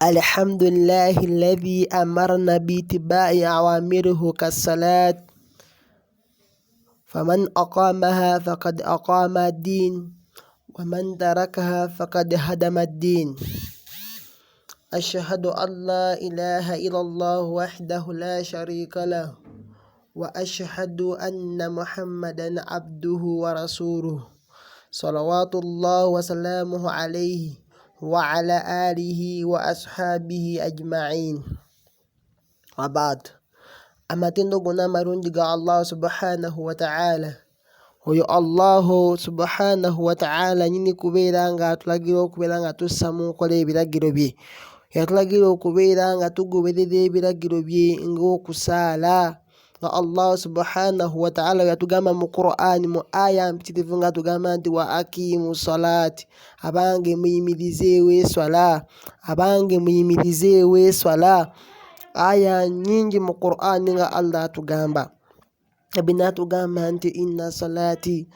الحمد لله الذي أمرنا باتباع أوامره كالصلاة، فمن أقامها فقد أقام الدين، ومن تركها فقد هدم الدين. أشهد أن لا إله إلا الله وحده لا شريك له، وأشهد أن محمدا عبده ورسوله، صلوات الله وسلامه عليه وعلى آله وأصحابه أجمعين. وبعد، amatendo gona marungi ga Allah subhanahu wa ta'ala. Oyo Allah subhanahu wa ta'ala nyini kubeera nga atulagira okubeera nga tussamu nkola ebiragiro bye. Yatulagira okubeera nga tugoberera ebiragiro bye ng'okusaala. Nga Allah subhanahu wa ta'ala yatugamba mu Qur'an mu aya mpitirivu nga tugamba nti wa akimu salati, abange muyimirizeewo eswala, abange muyimirizeewo eswala. Aya nyingi mu Qur'an nga Allah atugamba. Ebina atugamba nti inna salati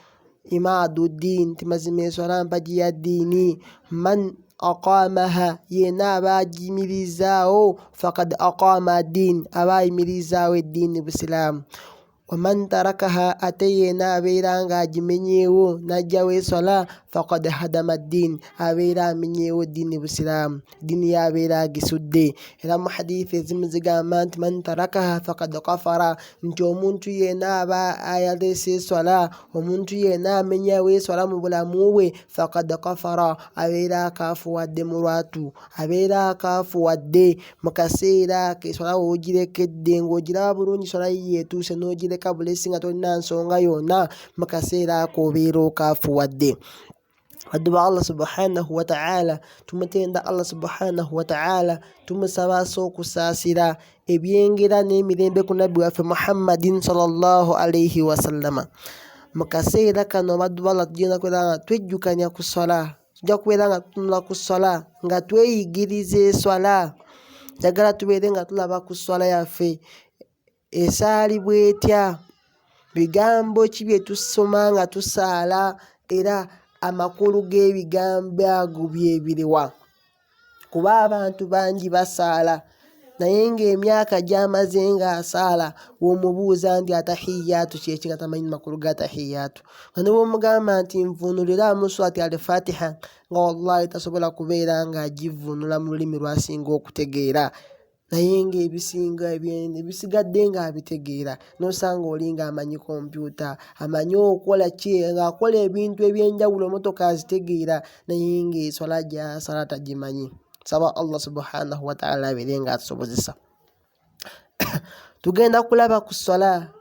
imaadu ddin, nti mazima eswala mpagi ya ddiini. Man aqamaha, yena abagiyimirizaawo, faqad aqama ddin, abayimirizaawo eddiini Busiraamu. Waman tarakaha, ate yena abeera nga agimenyeewo najjawo eswala, faqad hadama ddin, abeera amenyeewo ddiini Busiraamu, ddiini yabeera agisudde. Era mu hadithi ezimu zigamba nti man tarakaha faqad kafara, nti omuntu yena aba ayaleese eswala, omuntu yena amenyeewo eswala mu bulamu bwe, faqad kafara, abeera akaafuwadde mu lwatu, abeera akaafuwadde mu kaseera ke eswala w'ogirekedde ng'ogiraba bulungi eswala yeetuuse n'ogireka bulesi nga tolina nsonga yonna, mu kaseera ako obeera okaafuwadde. Baddu ba Allah subhanahu wa ta'ala, tumutenda Allah subhanahu wa ta'ala, tumusaba okusaasira ebyengera n'emirembe ku nabbi waffe Muhammadin sallallahu alayhi wa sallama. Mu kaseera kano baddu ba Allah tugenda kubeera nga twejjukanya ku swala, tujja kubeera nga tutunula ku swala nga tweyigiriza eswala. Njagala tubeere nga tulaba ku swala yaffe esaalibwa etya, bigambo ki bye tusoma nga tusaala, era amakulu g'ebigambo ago byebirewa. Kuba abantu bangi basaala naye ng'emyaka gy'amaze ng'asaala, w'omubuuza nti atahiyaatu kyeki nga tamanyi makulu ga tahiyaatu. Nga ne bw'omugamba nti nvuunulira mu surati al-Fatiha, nga wallahi tasobola kubeera ng'agivvuunula mu lulimi lw'asinga okutegeera, naye ng'ebisinga ebisigadde ng'abitegeera. N'osanga oli ng'amanyi kompyuta, amanyi okukola ng'akola ebintu eby'enjawulo, motoka azitegeera, naye ng'eswala gy'asala tagimanyi. Saba Allah subhanahu wa ta'ala abeere ng'atusobozesa. Tugenda kulaba ku swala.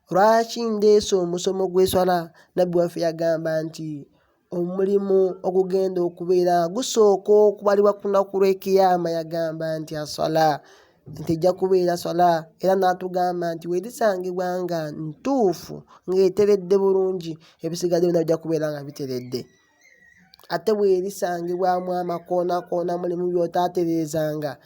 Lwaki ndeese omusomo gw'eswala? Nabbi waffe yagamba nti omulimu ogugenda okubeera gusooka okubalibwa ku lunaku lw'ekiyama, yagamba nti aswala, nti ejja kubeera swala. Era n'atugamba nti weerisangibwa nga ntuufu, ng'eteredde bulungi, ebisigadde byonna bijja kubeera nga biteredde. Ate bwerisangibwamu amakoona mulimu by'otaatereezanga,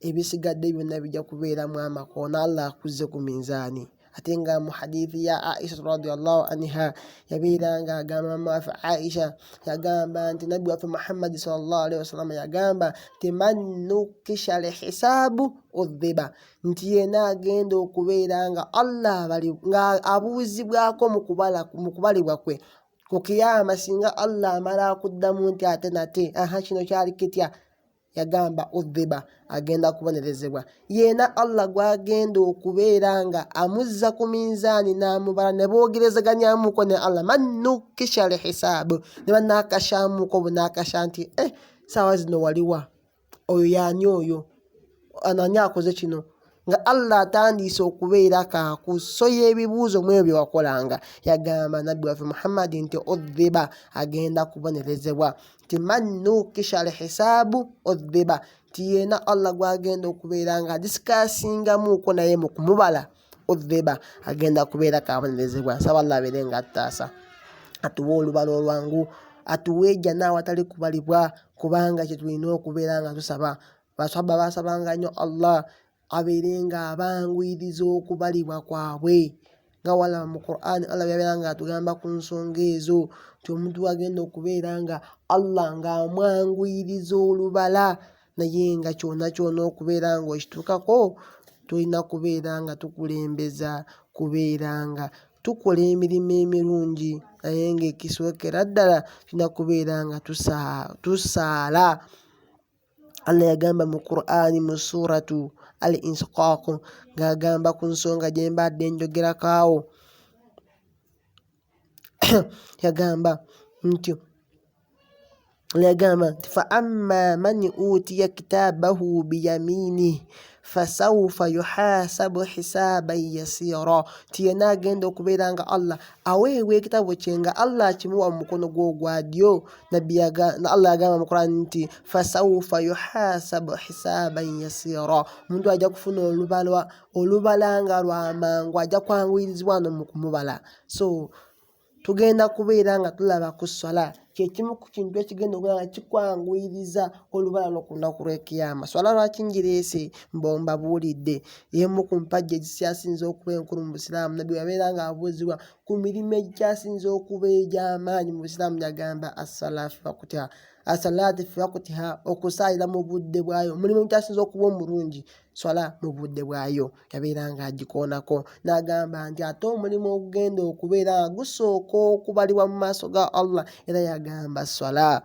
ebisigadde byonna bijja kubeeramu amakoona. Allah akuzze ku minzaani. Ate nga mu hadithi ya Aisha radiyallahu anha, yabeera nga agamba mama waffe Aisha, yagamba nti nabbi waffe Muhammad sallallahu alaihi wasallam yagamba nti man nukisha al-hisaabu udhiba, nti yena agenda okubeera nga Allah nga abuuzibwako mu kubalibwa kwe ku kiyama, singa Allah amala akuddamu nti ate nate kino kyali kitya, yagamba udhiba, agenda kubonerezebwa. Yena Allah gwagenda okubeera nga amuzza ku minzaani n'amubala, ne boogerezaganyamuko ne Allah, man nukisha al-hisaabu, ne banaakashamuko bunaakasha nti saawa zino waliwa, oyo yaani oyo, anani akoze kino, nga Allah atandiise okubeera kaakusoya ebibuuzo mu ebyo bye wakolanga. Yagamba nabbi waffe Muhammad nti udhiba, agenda kubonerezebwa. Nti man nukisha al-hisaabu udhiba, nti yena Allah gwagenda okubeera nga disikaasingamuko naye mu kumubala, udhiba, agenda kubeera kabonerezebwa. Nsaba Allah abeere nga atutaasa, atuwe olubala olwangu, atuwe ejjana awatali kubalibwa, kubanga kye tulina okubeera nga tusaba. Basahaba basabanga nnyo Allah abeere nga abanguyiriza okubalibwa kwabwe. Nga walaba mu Qur'an Allah yabeera nga atugamba ku nsonga ezo, nti omuntu agenda okubeera nga Allah ng'amwanguyiriza olubala naye nga kyonna okubeera nga okituukako tulina kubeera nga tukulembeza, kubeera nga tukola emirimu emirungi, naye ng'ekisookera ddala tulina kubeera nga tusaala. Allah yagamba mu Qur'ani mu suratu Al-Inshiqaq ng'agamba ku nsonga gye mbadde njogerako awo. yagamba nti fa amma man utiya kitabahu biyaminihi fasawfa yuhasabu hisaban yasira. Tiyena agenda okubeera nga Allah aweebwa ekitabo kye nga Allah akimuwa mu mukono gwe ogwa ddyo. Allah agamba mu Qur'an nti fasawfa yuhasabu hisaban yasira. Omuntu ajja kufuna olubala nga lwamangu, ajja kwanguyirizibwa no mu kumubala. So tugenda kubeera nga tulaba ku swala kyekimu ku kintu ekigenda okubeera nga kikwanguyiriza olubala lw'okunaku lw'ekiyama. Swala lwaki ngireese? Mbabuulidde y'emu ku mpagi ezikyasinze okuba enkulu mu Busiraamu. Nabbi yabeera nga abuuzibwa ku mirimu egikyasinze okuba egy'amaanyi mu Busiraamu, yagamba asalaati fi waqtiha, okusaalira mu budde bwayo. Omulimu ogukyasinze okuba omulungi swala mu budde bwayo, yabeera nga agikoonako. N'agamba nti ate omulimu ogugenda okubeera nga gusooka okubalibwa mu maaso ga Allah era yagamba swala.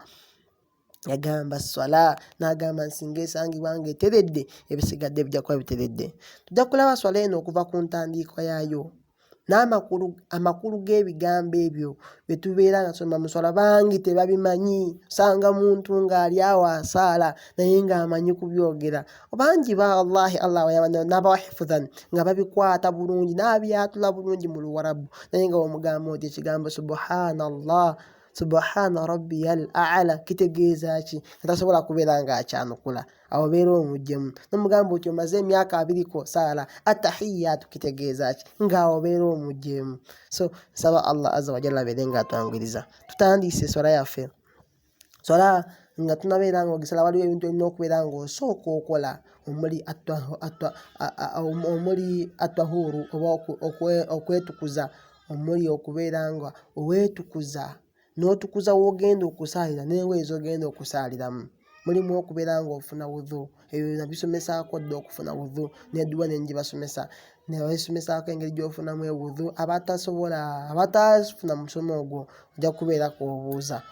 N'agamba nsinga esangibwa nga eteredde, ebisigadde bijja kuba biteredde. Tujja kulaba swala eno okuva ku ntandikwa yaayo amakulu g'ebigambo ebyo bye tubeera nga tusoma mu swala. Bangi tebabimanyi, osanga muntu ng'ali awo asaala naye ng'amanyi kubyogera. Bangi ba Allah n'abahifudhan nga babikwata bulungi n'abyatula bulungi mu Luwarabu, naye nga omugamba oti ekigambo subhana rabbiyal a'la kitegeeza ki? Tasobola kubeera nga akyanukula, awo beera omujjemu. N'omugamba oti omaze emyaka 2 kosaala, attahiyatu kitegeeza ki? Ng'awo beera omujjemu. So nsaba Allah azza wa jalla abeere nga atwanguyiriza. Tutandise swala yaffe. Swala nga tunabeera nga ogisala waliwo ebintu olina okubeera nga osooka okola omuli atwahuru oba okwetukuza, omuli okubeera nga oweetukuza n'otukuza w'ogenda okusaalira n'engoye z'ogenda okusaaliramu. Mulimu okubeera nga ofuna wudhu, ebyo nabisomesaako dda okufuna wudhu n'edduwa ne ngibasomesa. Nebabisomesaako engeri gy'ofunamu ewudhu. Abatafuna musomo ogwo ojja kubeera kubuuza.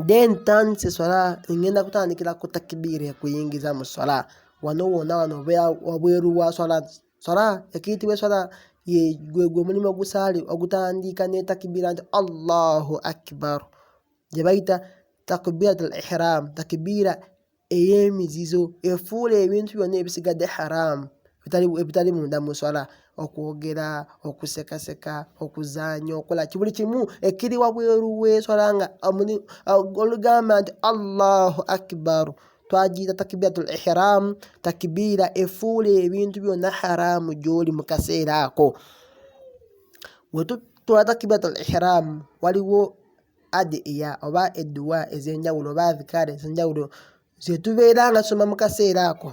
Then tandise swala, ngenda kutandikira ku takbiira ekuyingiza mu swala. Wano wabweru wa swala. Swala ekiyitibwa swala gwe mulimu ogutandika ne takbiira nti Allahu akbar, gye bayita takbiratul ihram, takbiira ey'emizizo efuula ebintu byonna ebisigadde haramu ebitali munda mu swala, okwogera, okusekaseka, okuzaanya, okola buli kimu ekiri wabweru w'eswala nga olugamba nti Allahu akbar, twagiyita takbiratul ihram, takbiira efuula ebintu byonna haramu gy'oli mu kaseera ako. Bwe tutola takbiratul ihram waliwo adiya oba edduwa ez'enjawulo oba adhikaari ez'enjawulo ze tubeera nga tusoma mu kaseera ako.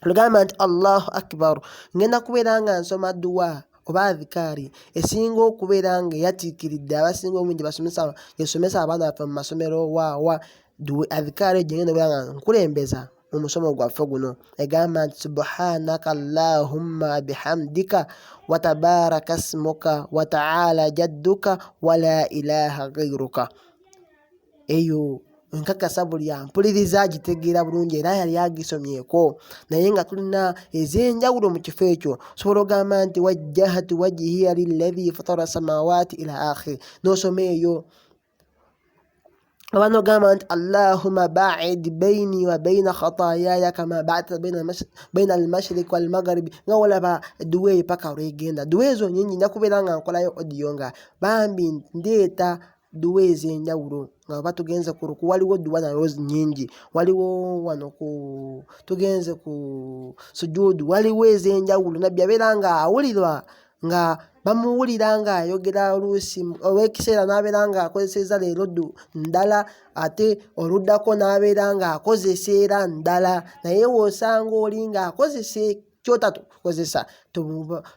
Olugamba nti Allahu akbar, ngenda kubeera nga nsoma dduwa oba adhikaari esinga okubeera nga eyatiikiridde abasinga obungi yasomesa abaana baffe mu masomero waawa. Adhikaari gye ngenda okubeera nga nkulembeza mu musomo gwaffe guno egamba nti subhanaka allahumma bihamdika wa tabaraka smuka wa ta'ala jadduka wa la ilaha ghayruka. Eyo nkakasa buli ampuliriza agitegeera bulungi era yali agisomyeko, naye nga tulina ez'enjawulo mu kifo ekyo. Sobola ogamba nti wajjahatu wajhiya lilladhi fatara samawati ila akhiri, n'osoma eyo. Abantu ogamba nti Allahumma ba'id baini wa baina khataayaya kama ba'adta baina al-mashriq wal maghrib, nga olaba dduwa eyo paka lwegenda. Dduwa ezo nnyingi, nja kubeera nga nkolayo audio nga bambi ndeeta dduwa ez'enjawulo nga oba tugenze ku ruku waliwo dduwa nayo nnyingi, waliwo wano tugenze ku sujudu waliwo ez'enjawulo. Nabbi abeera nga awulirwa nga bamuwulira nga ayogera oluusi olw'ekiseera n'abeera nga akozeseza leero ndala ate oluddako n'abeera nga akozesa era ndala, naye w'osanga oli nga akozesa kyotatukozesa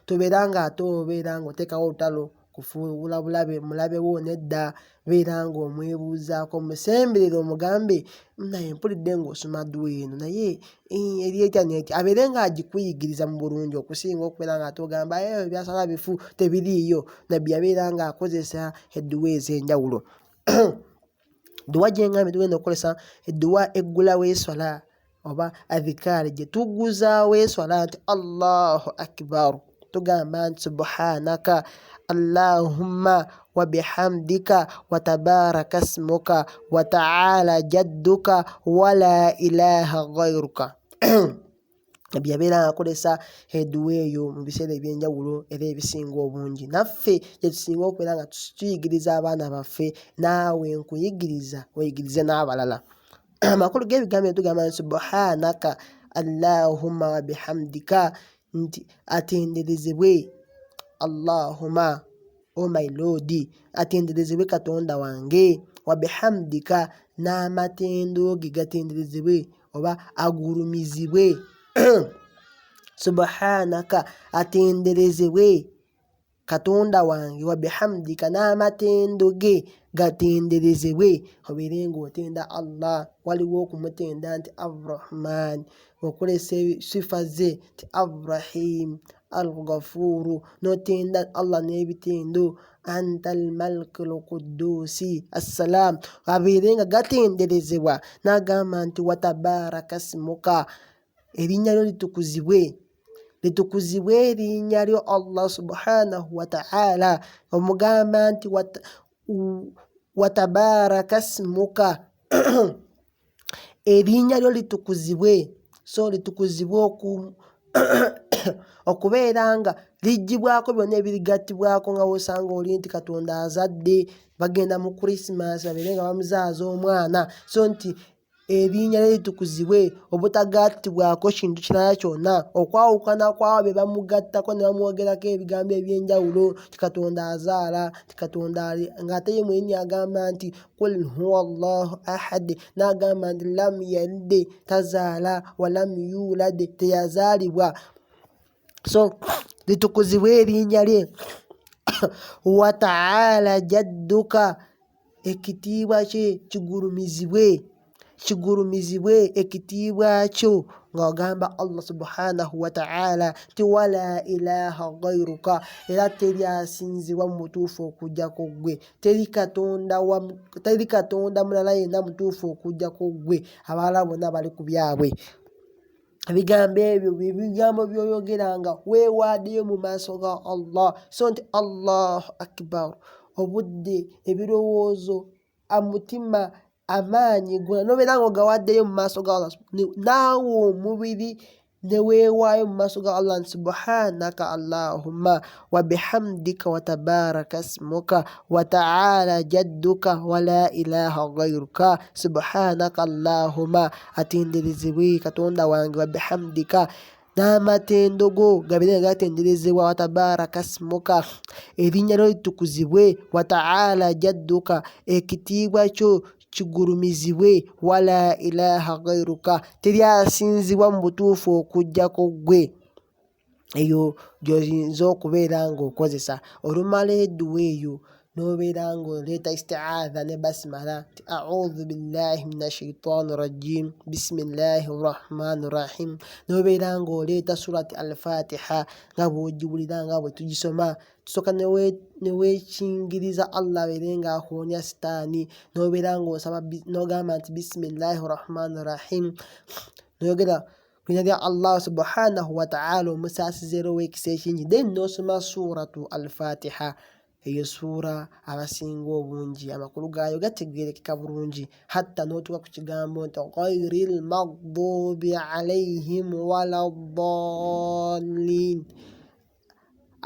tobeera nga ate obeera nga oteekawo olutalo kufuula bulabe mulabe wo nedda beera ng'omwebuuzaako musemberera omugambe naye mpulidde ng'osoma dduwa eno naye eri etya neti abeere ng'agikuyigiriza mu bulungi okusinga okubeera ng'ate ogamba byasala bifu tebiriiyo. Nabbi yabeera ng'akozesa edduwa ez'enjawulo. Dduwa gye ngambye tugenda okukozesa edduwa eggulawo eswala oba adhikaari gye tugguzaawo eswala nti Allahu akbar. Tugamba nti subhanaka Allahumma wa bihamdika wa tabaraka smuka wa ta'ala jadduka wa la ilaha ghayruka. Nabbi yabeera akolesa edduwa eyo mu biseera eby'enjawulo era ebisinga obungi. Naffe gye tusinga okubeera nga tuyigiriza abaana baffe, naawe nkuyigiriza oyigirize n'abalala. Amakulu g'ebigambo tugamba nti subhanaka Allahumma wa bihamdika, nti atenderezebwe Allahumma, oh my Lord, atenderezebwe Katonda wange, wa bihamdika n'amatendo ge gatenderezebwe oba agulumizibwe. Subhanaka atenderezebwe Katonda wange, wa bihamdika n'amatendo ge gatenderezebwe. Obeere ng'otenda Allah, waliwo okumutenda nti Ar-Rahman, okolesa sifa ze nti Ar-Rahim, Al-Ghafuru, n'otenda Allah n'ebitendo anta al-Malik al-Quddusi as-Salam, abeere nga gatenderezebwa. N'agamba nti wa tabaraka smuka, erinnya lyo litukuzibwe, litukuzibwe erinnya lyo Allah subhanahu wa ta'ala. Omugamba nti wa tabaraka smuka erinnya lyo litukuzibwe. So litukuzibwe okubeera nga lijjibwako byonna ebirigattibwako, nga wosanga oli nti Katonda azadde, bagenda mu Christmas babeere nga bamuzaaza omwana. So nti erinnya lye litukuzibwe, obutagattibwako kintu kirala kyonna, okwawukana kwabo be bamugattako ne bamwogerako ebigambo eby'enjawulo ti Katonda azaala, ti Katonda ng'ate ye mwennyini agamba nti qul huwa Allahu ahad, n'agamba nti lam yalid, tazaala, wa lam yulad, teyazaalibwa. So litukuzibwe erinnya lye. Wa ta'ala jadduka, ekitiibwa kye kigulumizibwe ekitiibwa kyo, ng'ogamba Allah subhanahu wa ta'ala ti wala ilaha ghayruka, era teri asinzibwa mu mutuufu okujjako ggwe, teri Katonda mulala yenna mutuufu okujjako ggwe, abalala bonna bali ku byabwe. Ebigambo ebyo bigambo by'oyogera nga weewaaddeyo mu maaso ga Allah. So nti Allahu akbar, obudde, ebirowoozo, amutima, amaanyi gonna n'obeera ng'ogawaddeyo mu maaso ga Allah, naawe omubiri ne weewaayo mu maaso ga Allah nti subhanaka Allahumma wa bihamdika wa tabaraka smuka wa ta'ala jadduka wa la ilaha ghayruka. Subhanaka Allahumma, atenderezebwe Katonda wange, wa bihamdika n'amatendo go gabeere gatenderezebwa, wa tabaraka smuka erinnya lyo litukuzibwe, wa ta'ala jadduka ekitiibwa kyo kigulumizibwe, wa la ilaha ghayruka, teri asinzibwa mu butuufu okujjako ggwe. Eyo gy'oyinza okubeera ng'okozesa. Olumala edduwa eyo n'obeera ng'oleeta isti'aadha ne basmala ti a'udhu billahi minash shaitani rajim, bismillahi rrahmani rrahim, n'obeera ng'oleeta surati al-Fatiha nga bw'ogiwulira nga bwe tugisoma. Tusooka ne weekingiriza Allah abeere ng'akoonya sitaani, n'obeera ng'osaba n'ogamba nti bismillahi rrahmani rrahim, n'oyogera ku linnya lya Allah subhanahu wa ta'ala omusaasizero w'ekisa ekingi, then n'osoma suratu al-Fatiha. Eyo suura abasinga obungi amakulu gaayo gategeerekeka bulungi, hatta n'otuuka ku kigambo nti ghayril maghdubi alayhim wala ddaalliin.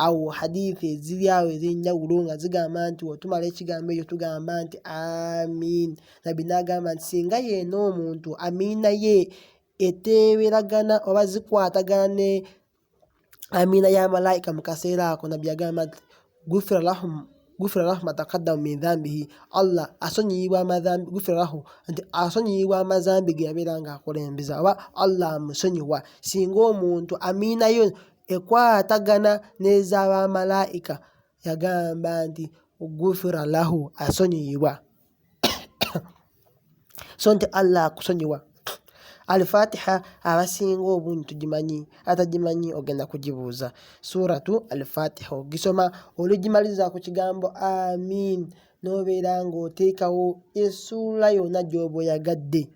Awo hadithi eziri awo ez'enjawulo nga zigamba nti otumala ekigambo ekyo tugamba nti amiin. Nabbi n'agamba nti singa yeena omuntu amiina ye eteeberagana oba zikwatagana ne amiina ya malayika mu kaseera ako, Nabbi agamba nti gufira lahu ma taqaddama min dhanbihi, Allah asonyiyibwa amazambi, gufira lahu nti asonyiyibwa amazambi ge yabeera ng'akolembeza, oba Allah amusonyiwa. Singa omuntu amiina yo ekwatagana n'ez'abamalayika yagamba nti ghufira lahu, asonyiibwa. So nti Allah akusonyiwa. Al-Fatiha abasinga obungi tugimanyi, atagimanyi ogenda kugibuuza. Suratu Al-Fatiha ogisoma olugimaliza ku kigambo amin, nobeera ng'oteekawo essuula yonna gy'oba oyagadde.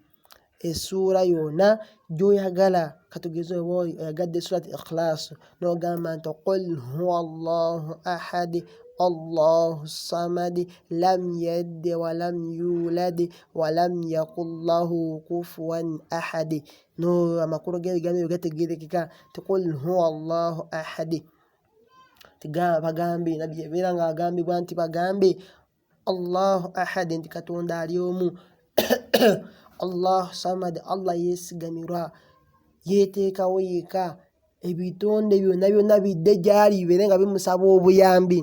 Essuula yonna gy'oyagala. Katugeze oba oyagadde Surati Ikhlas, n'ogamba nti qul huwa Allahu ahad Allahu samad lam yalid wa lam yulad wa lam yakul lahu kufuwan ahad. No amakulu g'ebigambo gategeerekeka. Qul huwa Allahu ahad. Bagambe nabbi ebeera ng'agambibwa nti bagambe Allahu ahad, nti Katonda ali omu. Allahu samad, Allah yeesigamirwa, yeeteekawo yeka. Ebitonde byonna byonna bidde gy'ali bibeere nga bimusaba obuyambi.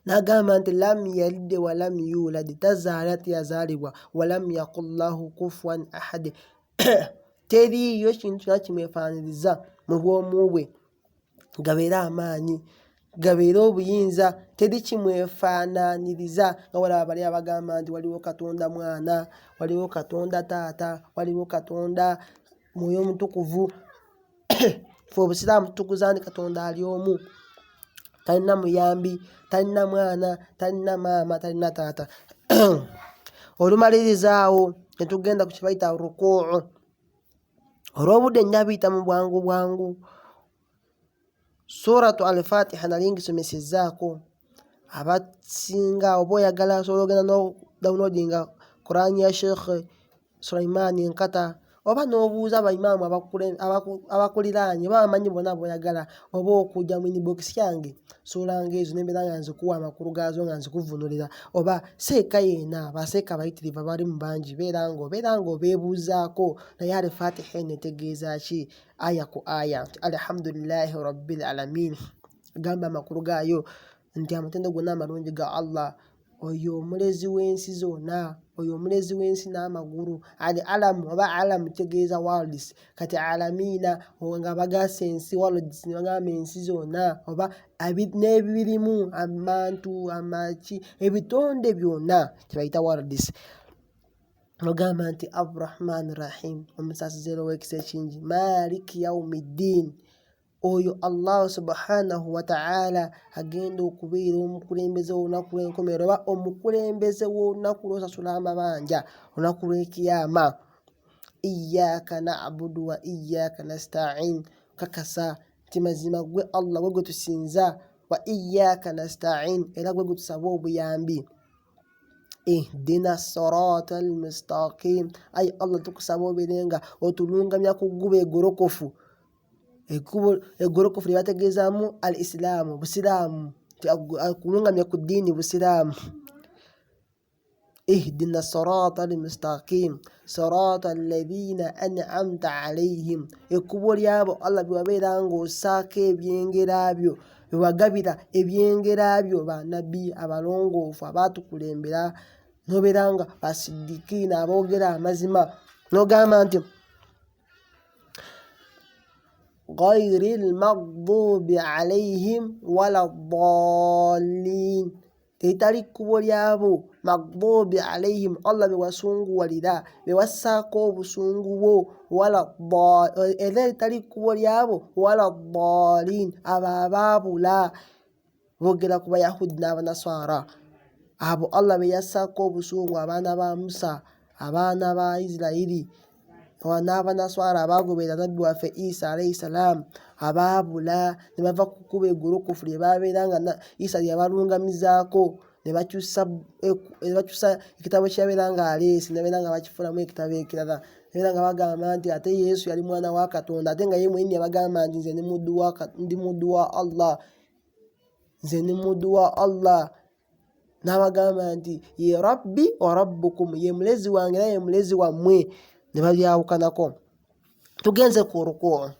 N'agamba nti lam yalid wa lam yulad, tazaala teyazaalibwa, wa lam yakul lahu kufuwan ahad, teriiyo kintu kyonna kimwefaaniriza mu bwomu bwe, gabeere amaanyi, gabeere obuyinza, teri kimwefaananiriza. Nga walaba bali abagamba nti waliwo Katonda mwana, waliwo Katonda taata, waliwo Katonda mwoyo mutukuvu. Fe Obusiraamu tutukuza nti Katonda ali omu, talina muyambi, talina mwana, talina maama, talina taata. Olumaliriza ne tugenda ku kibayita rukuu. Olw'obudde nja biyita mu bwangu bwangu. Suratu Al-Fatiha nali ngisomesezzaako. Abasinga oba oyagala osobola ogenda n'odownloadinga Quran ya Sheikh Sulaiman Nkata, oba n'obuuza abaimaamu abakuliraanye, oba abamanyi bonna b'oyagala, oba okujja mu inbox yange ssuula ng'ezo n'embeera nga nzikuwa amakulu gaazo nga nzikuvunulira, oba seeka yeena baseeka abayitirivu abali mu bangi obeera ng'obeebuuzaako. Naye Al-Fatiha eno etegeeza ki? Aya ku aya. Alhamdulillahi rabbil alamin. Gamba amakulu gaayo nti amatendo gonna amalungi ga Allah, oyo omulezi w'ensi zonna, oyo omulezi w'ensi n'amagulu. Al-alamu oba alamu kitegeeza worlds, kati alamiina nga bagasa ensi, worlds ne bagamba ensi zonna, oba n'ebirimu, amantu, amaki, ebitonde byonna kibayita worlds. Ogamba nti Ar-Rahman Rahim, omusaasizero w'ekisa ekingi, Maliki Yawmiddin, oyo Allah subhanahu wa ta'ala agenda okubeera omukulembeze w'olunaku lw'enkomerero, oba omukulembeze w'olunaku lw'osasula amabanja, olunaku lw'ekiyama. Iyyaka na'budu wa iyyaka nasta'in, kakasa nti mazima gwe Allah gwe tusinza, wa iyyaka nasta'in, era gwe tusaba obuyambi. Ihdina sirata al-mustaqim, ay Allah tukusaba obeere nga otulungamya ku ggubo egolokofu. Egolokofu lyebategeezaamu al-Islaamu, Busiraamu, akulungamya ku ddiini Busiraamu. Ihdina sirata al-mustaqim sirata alladhina an'amta alayhim, ekkubo lyabo Allah byewabeera ng'osaako ebyengera byo, bewagabira ebyengera byo bannabbi abalongoofu abaatukulembera, n'obeera nga basiddikiina aboogera amazima. N'ogamba nti ghayril maghdubi alayhim wala ddaalliin, etali kkubo lyabo maghdubi alayhim, Allah bewasunguwalira, bewassaako obusungu bwo, era etali kkubo lyabo wala ddaalliin, abo abaabula. Boogera ku Bayahudi n'Abanaswara, abo Allah be yassaako obusungu, abaana ba Musa, abaana ba Isirayiri, n'Abanaswara abaagoberera nabbi waffe Isa alayhi salaam, abaabula ne bava ku kkubo eggolokofu lye baabeera nga Isa lye yabalungamizaako, ne bakyusa ekitabo kye yabeera ng'aleese, ne babeera nga bakifuulamu ekitabo ekirala. Era nga bagamba nti ate Yesu yali mwana wa Katonda, ate nga ye mwennyini yabagamba nti nze ndi muddu wa Allah, nze ndi muddu wa Allah. N'abagamba nti ye rabbi wa rabbukum, ye mulezi wange era ye mulezi wammwe. Ne babyawukanako. Tugenze ku rukuu.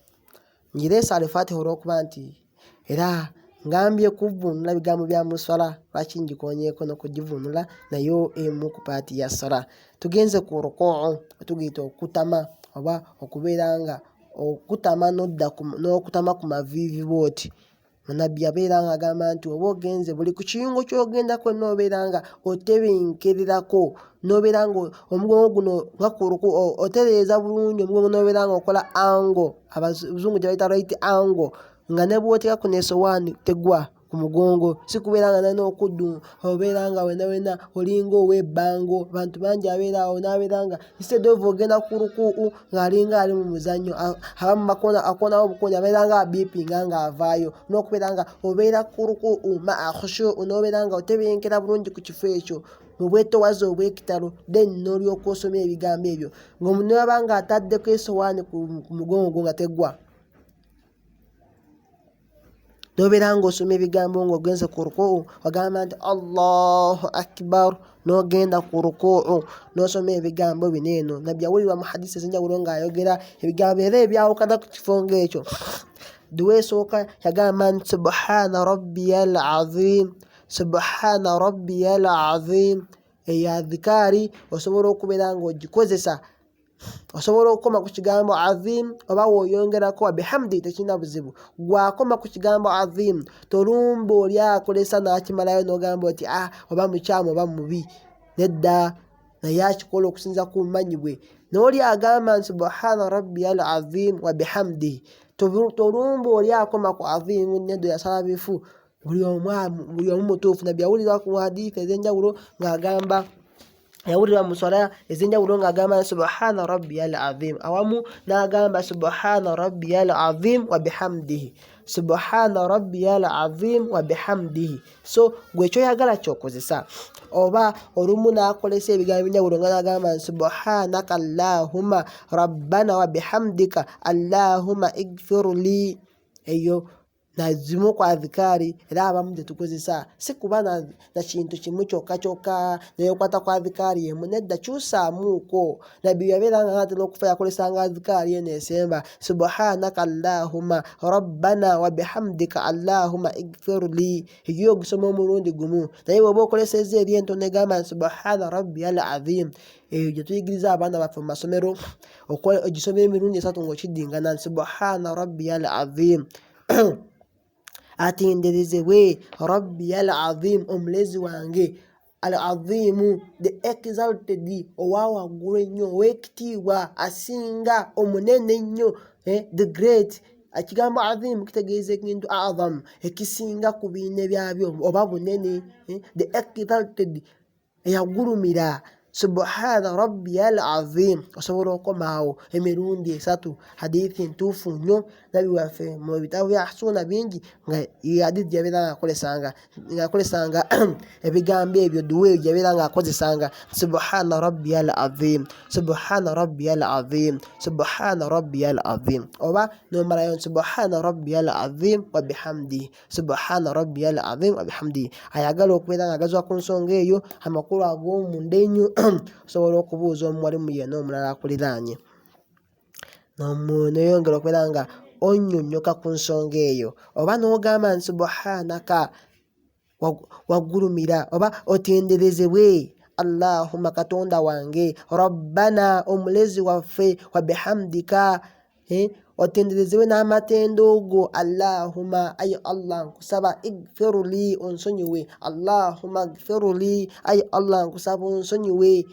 Ngireesa Al-Fatiha olw'okuba nti era ngambye kuvvuunula bigambo bya mu swala, lwaki ngikoonyeeko n'okugivvuunula nayo emu ku paati ya swala. Tugenze ku rukuu, tugiyita okutama oba okubeera nga okutama n'okutama ku maviivi bw'oti. Nabbi yabeeranga agamba nti oba ogenze buli ku kiyungu ky'ogendako noobeeranga otebenkerirako, noobeeranga omugongo guno nga ku ruku otereeza bulungi omugongo, noobeeranga okola ango, abazungu gye bayita right angle, nga ne bw'oteekako n'essowaani tegwa ku mugongo, si kubeeranga nalina okuddu obeeranga wena olinga ow'ebbango. Abantu bangi abeera awo n'abeeranga instead of ogenda ku ruku'u ng'alinga ali mu muzannyo, abamu akoonawo obukooni abeeranga abiipinga ng'avaayo, n'okubeera nga obeera ku ruku'u ma'a khushu'u, n'obeera nga otebenkera bulungi ku kifo ekyo mu bwetoowaze obw'ekitalo, then n'olyoka osoma ebigambo ebyo ng'omuntu yaba nga ataddeko essowaani ku mugongo nga tegwa. Nobeera ng'osoma ebigambo ng'ogenze ku ruku'u, ogamba nti Allahu Akbar, n'ogenda ku ruku'u n'osoma ebigambo bino eno. Nabbi yawulirwa mu hadisi ez'enjawulo ng'ayogera ebigambo era ebyawukana ku kifo ng'ekyo. Duwa esooka yagamba nti subhaana rabbiyal azim, subhaana rabbiyal azim. Eyo adhikaari osobola okubeera ng'ogikozesa, osobola okukoma ku kigambo azim oba w'oyongerako wa bihamdi, tekirina buzibu. Gwakoma ku kigambo azim tolumba oli akolesa n'akimalayo n'ogamba oti oba mukyamu oba mubi, nedda, naye akikola okusinza ku bumanyi bwe. N'oli agamba nti subhaana rabbiyal azim wa bihamdi, tolumba oli akoma ku azim nedda yasala bifu. Buli omu mutuufu. Nabbi yawulirwa ku hadithi ez'enjawulo ng'agamba, yawulirwa mu swala ez'enjawulo ng'agamba subhaana rabbiyal azim, awamu n'agamba subhaana rabbiyal azim wa bihamdihi, subhaana rabbiyal azim wa bihamdihi. So gwe ekyoyagala kyokozesa. Oba olumu n'akolesa ebigambo ebyenjawulo nga n'agamba subhaanaka allahumma rabbana wa bihamdika allahumma igfirli. Eyo nazimu ku adhikaari era abamu tetukozesa, si kuba na kintu kimu kyokka neyokwata ku adhikaari emu, nedda kyusaamuuko. Nabbi yabeeranga n'atera okufa yakolesanga adhikaari eno esemba subhaanaka allahumma rabbana wa bihamdika allahumma igfirli. Eyo ogisoma omulundi gumu, naye bw'oba okolesezza eri entono egamba subhaana rabbiyal azim, eyo gye tuyigiriza abaana baffe mu masomero ogisoma emirundi 3 ng'okiddingana subhaana rabbiyal azim. Atenderezebwe rabbiyal azim, omulezi wange, al azimu the exalted, owawaggulu ennyo, ow'ekitiibwa, asinga, omunene ennyo, the great. Ekigambo azim kitegeeza ekintu azam, ekisinga ku biine byabyo oba bunene, the exalted, eyagulumira. Subhaana rabbiyal azim osobola okomaawo emirundi 3. Hadithi ntuufu nnyo. Nabbi waffe mu bitabo bya sunna bingi nga hadithi yabeera ng'akolesanga ebigambo ebyo, duwa eyo yabeera ng'akozesanga subhaana rabbiyal azim, subhaana rabbiyal azim, subhaana rabbiyal azim, oba n'omalayo subhaana rabbiyal azim wa bihamdihi, subhaana rabbiyal azim wa bihamdihi. Ayagala okubeera ng'agazwa ku nsonga eyo amakulu ag'omunda ennyo osobola okubuuza omuwalimu yenna omulala akuliraanye, n'oyongera okubeera nga onnyonnyoka ku nsonga eyo. Oba n'ogamba nti subhaanaka, waggulumira oba otenderezebwe allahumma katonda wange, rabbana omulezi waffe, wa bihamdika otenderezebwe n'amatendo go, allahumma ayi allah nkusaba, igfirli onsonyiwe, allahumma igfirli ayi allah nkusaba onsonyiwe.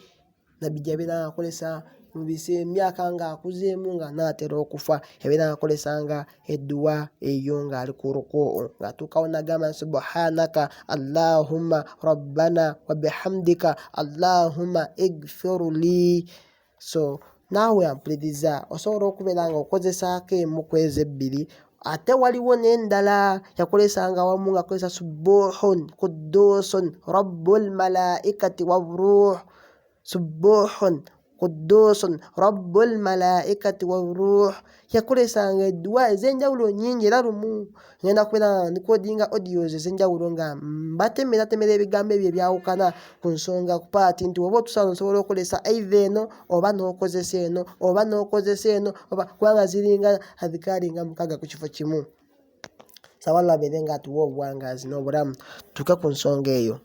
Nabbi yabeera akolesa mu myaka ng'akuzeemu nga n'atera okufa, yabeera akolesanga edduwa eyo ng'ali ku ruku'u, ng'atuukawo n'agamba subhaanaka allahumma rabbana wa bihamdika allahumma igfirli. So naawe ampuliriza osobola okubeera ng'okozesaako emu ku ezo ebbiri. Ate waliwo n'endala yakolesanga wamu ng'akozesa subuhun kuddusun rabbul malaikati waruh, subuhun kuddusun rabbul malaikati waruh. Yakolesanga edduwa ez'enjawulo nnyingi era lumu ngenda kubeera ndikodinga audios ez'enjawulo nga mbatemera ebigambo ebyo ebyawukana ku nsonga ku paati nti oba otusala osobola okukolesa either eno oba n'okozesa eno oba n'okozesa eno oba kubanga ziringa adhikaari nga 6 ku kifo kimu. Sawalla abeere ng'atuwa obuwangazi n'obulamu. Tuuke ku nsonga eyo.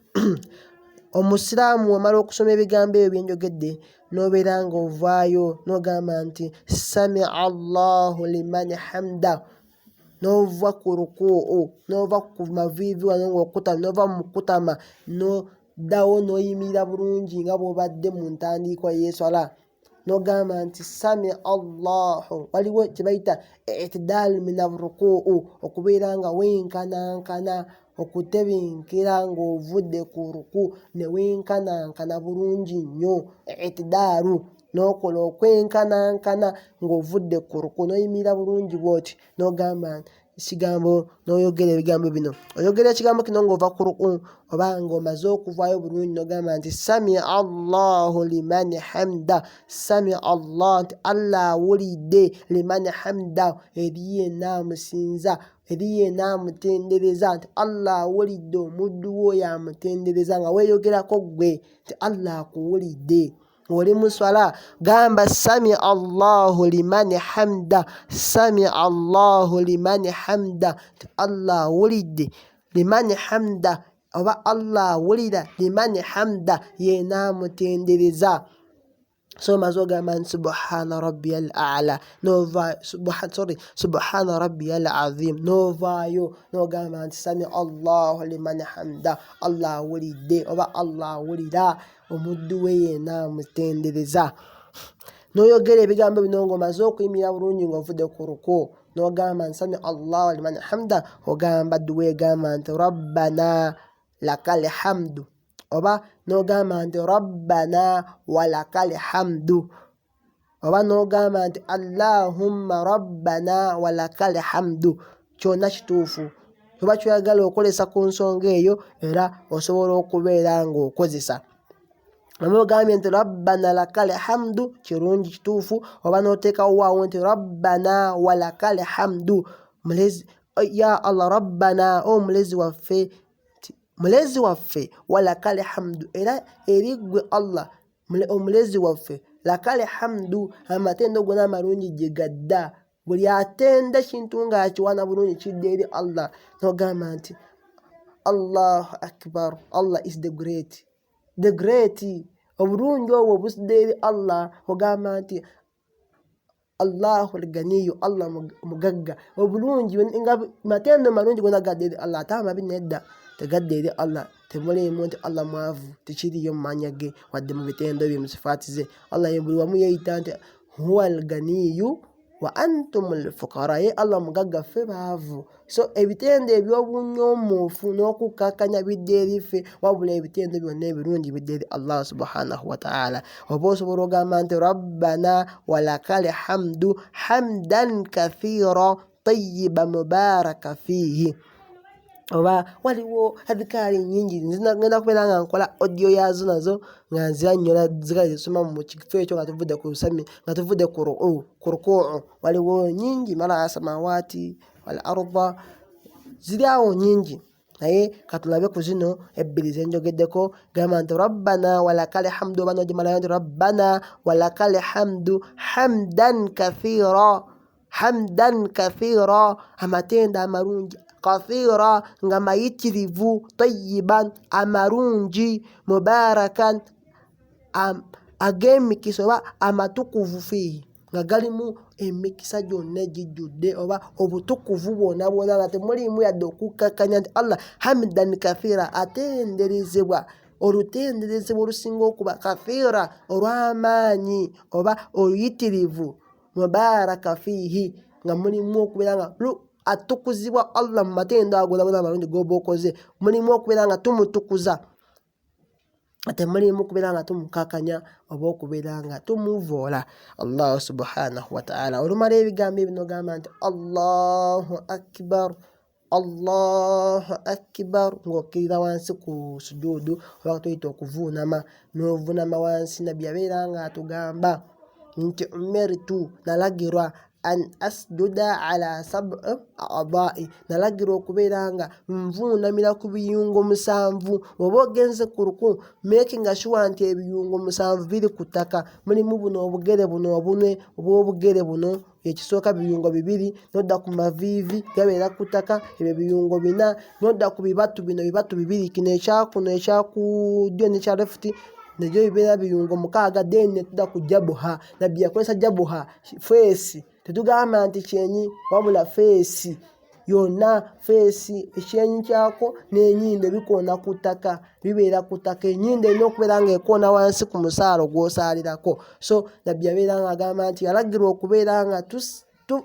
Omusiraamu omala okusoma ebigambo ebyo byenjogedde n'obeera ng'ovaayo n'ogamba nti sami'a Allahu liman hamda, nova ku rukuu nova ku mavivi wano ng'okutama nova mu kutama noddawo n'oyimirira bulungi nga bw'obadde mu ntandikwa y'eswala n'ogamba nti sami Allahu. Waliwo kye bayita i'tidaal min ar-rukuu, okubeera nga wenkanankana okutebenkera ng'ovudde ku ruku ne wenkanankana bulungi nnyo. I'tidaalu n'okola okwenkanankana ng'ovudde ku ruku n'oyimirira bulungi bw'oti n'ogamba ekigambo n'oyogera ebigambo bino. Oyogera ekigambo kino ng'ova ku ruku oba ng'omaze okuvaayo bulungi n'ogamba nti sami Allahu liman hamda. Sami Allah nti Allah awulidde, liman hamda eri yenna amusinza, eri yenna amutendereza, nti Allah awulidde omuddu wo yamutendereza nga weeyogerako ggwe nti Allah akuwulidde. Oli mu swala gamba sami Allahu liman hamda, sami Allahu liman hamda nti Allah awulidde, liman hamda oba Allah awulira, liman hamda yenna amutendereza. So maze ogamba nti subhana rabbiyal a'la subhana rabbiyal azim n'ovaayo n'ogamba nti sami Allahu liman hamda, Allah awulidde oba Allah awulira omuddu we yenna amutendereza. N'oyogera ebigambo bino ng'omaze okuyimirira bulungi ng'ovudde ku ruku n'ogamba nti sami Allahu liman hamda, ogamba dduwe egamba nti rabbana lakal hamdu oba n'ogamba nti rabbana walakal hamdu oba n'ogamba nti Allahumma rabbana walakal hamdu. Kyonna kituufu oba kyoyagala okolesa ku nsonga eyo era osobola okubeera ng'okozesa. Oba ogambye nti rabbana lakal hamdu kirungi kituufu, oba n'oteekawo waawo nti rabbana walakal hamdu. Ya Allah rabbana omulezi waffe, mulezi waffe walakal hamdu era eri ggwe Allah omulezi waffe, lakal hamdu amatendo gonna amalungi gye gadda. Buli atenda kintu ng'akiwaana bulungi kidda eri Allah n'ogamba nti Allahu akbar, Allah is the great, the great. Obulungi obwo busudde eri Allah ogamba nti Allahu al-ganiyu, Allah mugagga. Obulungi nga matendo malungi gonna gadda eri Allah, ate amabi nedda tegadda eri Allah. Temuliimu nti Allah mwavu, tekiriyo mu mannya ge wadde mu bitendo bye, mu sifaati ze. Allah ye buli wamu yeeyita nti huwa al-ganiyu wa antumul fuqara, ye Allah mugagga ffe baavu. So ebitendo eby'obunyoomuufu n'okukakkanya bidda eri ffe, wabula ebitendo byonna ebirungi bidda eri Allah subhanahu wa ta'ala. Oba osobola ogamba nti rabbana walakal hamdu hamdan kathira tayyiba mubaraka fiihi. Oba waliwo adhikaari nnyingi ngenda kubeera nga nkola audio yazo nazo nga nzirannyola zikale zisoma mu kifo ekyo nga tuvudde ku lusami nga tuvudde ku rukuu. Waliwo nnyingi mala samawati wal arda ziri awo nnyingi, naye katulabe ku zino ebbiri zenjogeddeko. Gamba nti rabbana walakal hamdu, oba n'ogimalayo nti rabbana walakal hamdu hamdan kathira, hamdan kathira amatenda amalungi, kathira nga mayitirivu, tayyiban amarungi, mubarakan ag'emikisa oba amatukuvu fiihi nga galimu emikisa gyonna egijjudde oba obutukuvu bwonna bwonna nga temuliimu yadde okukkakkanya nti Allah hamdan kathira atenderezebwa, olutenderezebwa olusinga okuba kathira olw'amaanyi oba oluyitirivu, mubaraka fiihi nga mulimu okubeera nga atukuzibwa Allah mu matendo ago gonna amalungi g'oba okoze, mulimu okubeera nga tumutukuza ate mulimu okubeera nga tumukakanya oba okubeera nga tumuvoola Allah subhanahu wa ta'ala. Olumala ebigambo ebyo n'ogamba nti Allahu akbar, Allahu akbar ng'okkirira wansi ku sujuudu oba tuyita okuvuunama, n'ovuunama wansi. Nabbi yabeera nga atugamba nti umirtu, nalagirwa an asjuda ala sab'i a'daa'i, nalagirwa okubeera nga nvuunamira ku biyungo 7. Oba ogenze ku ruku making sure nti ebiyungo 7 biri ku ttaka. Mulimu buno obugere buno obunwe obw'obugere buno ekisooka biyungo 2, n'odda ku maviivi gabeera ku ttaka ebyo biyungo 4, n'odda ku bibatu bino bibatu 2, kino ekyakuno ekyaku ddyo n'ekya left nebyo bibeera biyungo 6. Then netudda ku jabuha, nabbi yakozesa jabuha face, tetugamba nti kyenyi wabula face yonna feesi ekyenyi kyako n'enyindo bikoona ku ttaka, bibeera ku ttaka. Enyindo erina okubeera ng'ekoona wansi ku musaalo gw'osaalirako. So nabbi yabeera ng'agamba nti yalagirwa okubeera nga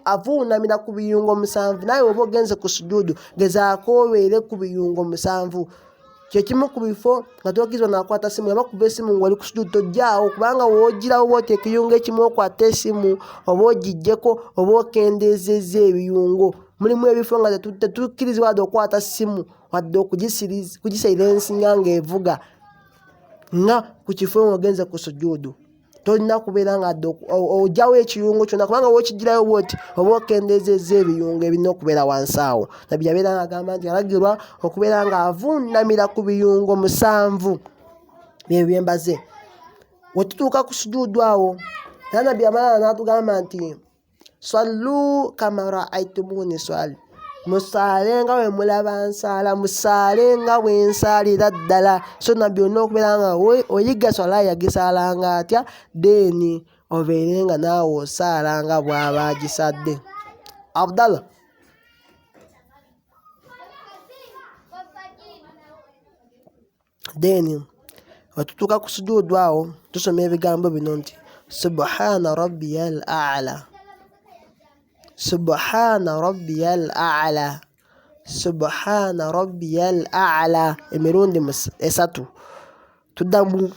avuunamira ku biyungo 7. Naye oba ogenze ku sujuudu gezaako obeere ku biyungo 7. Kyekimu ku bifo nga tokirizwa nakwata simu, yaba kuba esimu ng'oli ku sujuudu tojjaawo, kubanga woogirawo oba oteeka ekiyungo ekimu okwata esimu oba ogijjeko oba okendeezezza ebiyungo. Mulimu ebifo nga tetukkirizibwa wadde okwata simu wadde kugisailensinga ng'evuga nga ku kifo ng'ogenze ku sujuudu. Tolina kubeera nga ojjawo ekiyungo kyonna, kubanga wookigirayo bwoti oba okendeezezza ebiyungo ebirina okubeera wansi awo. Nabbi yabeera ng'agamba nti yalagirwa okubeera ng'avuunamira ku biyungo 7 bye byembaze. We tutuuka ku sujuudu awo, era nabbi amalala n'atugamba nti sallu kama ra'aytumuni usalli, musaale nga bwe mulaba nsaala, musaale nga bwe nsaalira ddala. So nabbi olina okubeera nga oyiga swala yagisaalanga atya, then obeere nga naawe osaala nga bw'aba agisadde. Abdallah, then wetutuuka ku sujuudu awo tusoma ebigambo bino nti subhana rabbiyal a'la, subhana rabbiyal a'la, subhana rabbiyal a'la, emirundi 3. Tuddamu